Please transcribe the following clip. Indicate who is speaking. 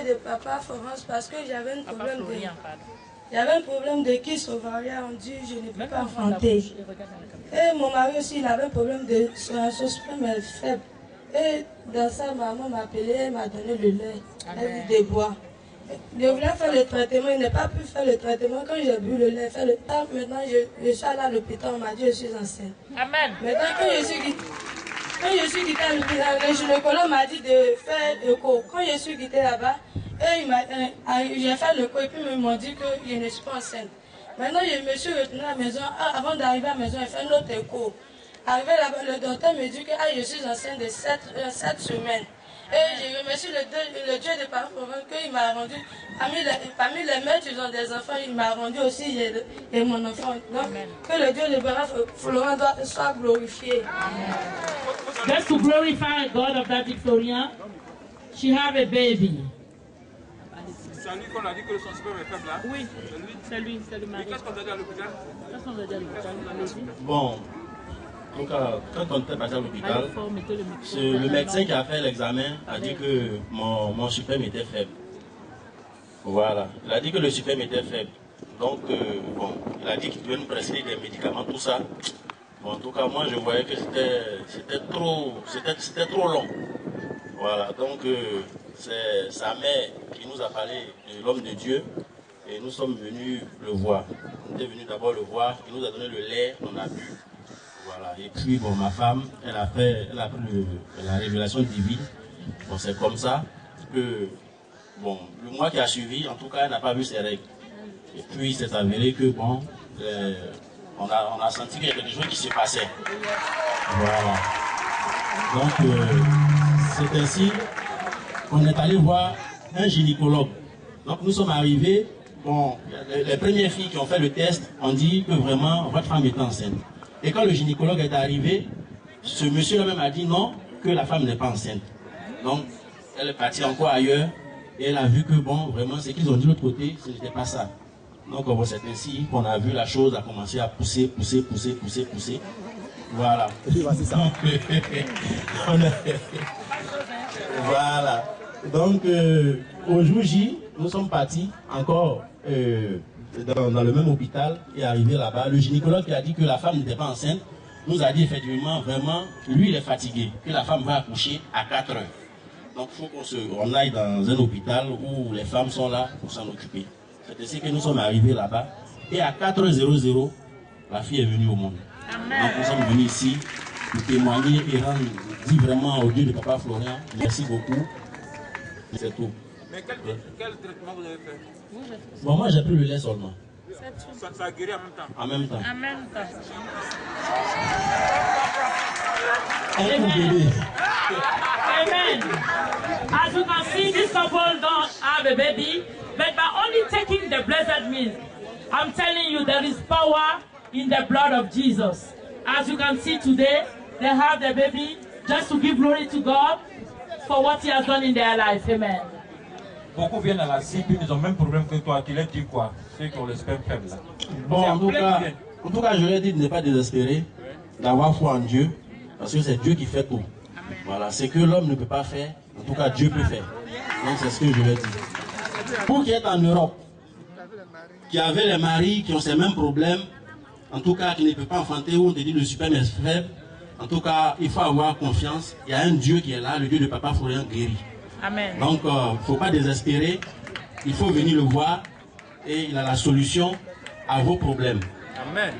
Speaker 1: de papa Florence parce que j'avais un problème de kyste ovarien. On dit je ne peux pas enfanter. Et mon mari aussi, il avait un problème de son sperme faible. Et dans ça, maman m'a appelé, elle m'a donné le lait. Elle dit de boire. Je voulais faire le traitement, il n'a pas pu faire le traitement. Quand j'ai bu le lait, faire le temps, maintenant je suis allée à l'hôpital, on m'a dit je suis enceinte. Amen. Maintenant, quand je suis quitté à l'hôpital, le gynécologue m'a dit de faire l'écho. Quand je suis quitté là-bas, j'ai fait l'écho et puis ils m'ont dit que je ne suis pas enceinte. Maintenant, je me suis retournée à la maison. Avant d'arriver à la maison, j'ai fait un autre écho. Arrivé là-bas, le docteur me dit que je suis enceinte de 7 semaines. Et je remercie le Dieu de Papa Florent qu'il m'a rendu, parmi les maîtres qui ont des enfants, il m'a rendu aussi et mon enfant. Donc, que le Dieu de Papa Florent soit glorifié.
Speaker 2: Just to glorify God of that Victoria, she have a baby.
Speaker 3: C'est à lui qu'on a dit que son sperme est faible là?
Speaker 2: Oui, c'est lui, c'est le mari.
Speaker 3: Et qu'est-ce qu'on a dit à l'hôpital?
Speaker 4: Bon, donc quand on était passé à l'hôpital, le médecin qui a fait l'examen a dit que mon sperme était faible. Voilà, il a dit que le sperme était faible. Donc, bon, il a dit qu'il devait nous prescrire des médicaments, tout ça. Bon, en tout cas, moi je voyais que c'était trop long. Voilà, donc c'est sa mère qui nous a parlé de l'homme de Dieu et nous sommes venus le voir. On était venus d'abord le voir, il nous a donné le lait, on a bu. Voilà, et puis bon, ma femme, elle a pris la révélation divine. Bon, c'est comme ça que, bon, le mois qui a suivi, en tout cas, elle n'a pas vu ses règles. Et puis, c'est avéré que, bon, on a senti qu'il y avait quelque chose qui se passait. Voilà. Donc, c'est ainsi qu'on est allé voir un gynécologue. Donc, nous sommes arrivés, bon, les premières filles qui ont fait le test ont dit que vraiment, votre femme est enceinte. Et quand le gynécologue est arrivé, ce monsieur-là même a dit non, que la femme n'est pas enceinte. Donc, elle est partie encore ailleurs et elle a vu que, bon, vraiment, ce qu'ils ont dit de l'autre côté, ce n'était pas ça. Donc, bon, c'est ainsi qu'on a vu la chose a commencé à pousser. Voilà. Voilà. Donc, au jour J, nous sommes partis encore dans le même hôpital et arrivé là-bas. Le gynécologue qui a dit que la femme n'était pas enceinte nous a dit effectivement, vraiment, lui il est fatigué, que la femme va accoucher à 4 heures. Donc il faut qu'on aille dans un hôpital où les femmes sont là pour s'en occuper. C'est ainsi que nous sommes arrivés là-bas et à 4h00, la fille est venue au monde. Amen. Donc nous sommes venus ici pour témoigner et rendre dit vraiment au Dieu de Papa Florian, merci beaucoup. C'est tout.
Speaker 3: Mais quel traitement vous avez fait?
Speaker 4: Bon, moi j'ai pris le lait seulement.
Speaker 3: Ça a guéri en même temps?
Speaker 4: En même temps.
Speaker 2: En même temps. Amen. As you can see, this couple don't have a baby, but by only taking the blessed means, I'm telling you, there is power in the blood of Jesus. As you can see today, they have the baby just to give glory to God for what He has done in their life. Amen.
Speaker 5: Beaucoup viennent à la cible, ils ont le même problème que toi. Tu leur dis quoi? Ceux qui ont le sperme faible.
Speaker 4: Bon, en tout cas, je leur dis de ne pas désespérer, d'avoir foi en Dieu, parce que c'est Dieu qui fait tout. Voilà, c'est que l'homme ne peut pas faire, en tout cas Dieu peut faire. Donc c'est ce que je leur dis. Pour qui est en Europe, qui avait les maris qui ont ces mêmes problèmes, en tout cas qui ne peut pas enfanter, ou on te dit le sperme est faible, en tout cas il faut avoir confiance. Il y a un Dieu qui est là, le Dieu de Papa Florian guérit.
Speaker 2: Amen.
Speaker 4: Donc il ne faut pas désespérer, il faut venir le voir et il a la solution à vos problèmes.
Speaker 3: Amen.